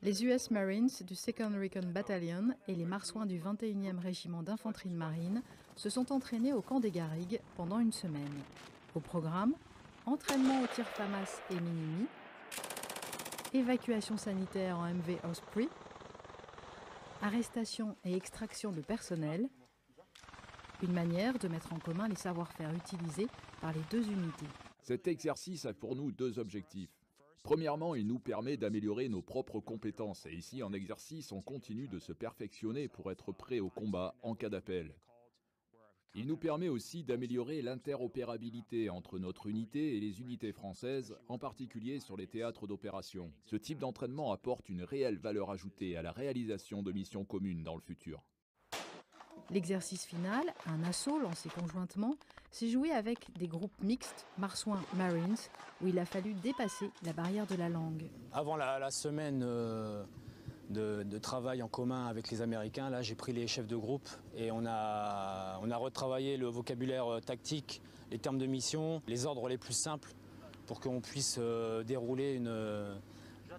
Les US Marines du 2nd Recon Battalion et les marsouins du 21e Régiment d'infanterie de marine se sont entraînés au camp des Garrigues pendant une semaine. Au programme, entraînement au tir FAMAS et Minimi, évacuation sanitaire en MV Osprey, arrestation et extraction de personnel, une manière de mettre en commun les savoir-faire utilisés par les deux unités. Cet exercice a pour nous deux objectifs. Premièrement, il nous permet d'améliorer nos propres compétences. Et ici, en exercice, on continue de se perfectionner pour être prêt au combat en cas d'appel. Il nous permet aussi d'améliorer l'interopérabilité entre notre unité et les unités françaises, en particulier sur les théâtres d'opération. Ce type d'entraînement apporte une réelle valeur ajoutée à la réalisation de missions communes dans le futur. L'exercice final, un assaut lancé conjointement, s'est joué avec des groupes mixtes marsouins-marines où il a fallu dépasser la barrière de la langue. Avant la semaine de travail en commun avec les Américains, là j'ai pris les chefs de groupe et on a retravaillé le vocabulaire tactique, les termes de mission, les ordres les plus simples pour qu'on puisse dérouler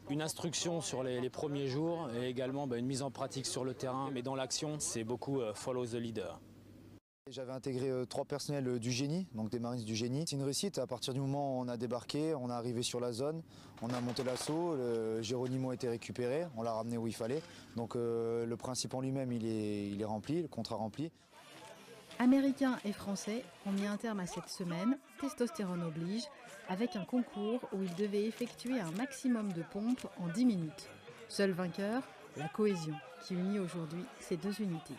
une instruction sur les premiers jours et également une mise en pratique sur le terrain. Mais dans l'action, c'est beaucoup follow the leader. J'avais intégré 3 personnels du génie, donc des marines du génie. C'est une réussite, à partir du moment où on a débarqué, on est arrivé sur la zone, on a monté l'assaut, le Geronimo a été récupéré, on l'a ramené où il fallait. Donc le principe en lui-même, il est rempli, le contrat rempli. Américains et Français ont mis un terme à cette semaine, testostérone oblige, avec un concours où ils devaient effectuer un maximum de pompes en 10 minutes. Seul vainqueur, la cohésion qui unit aujourd'hui ces deux unités.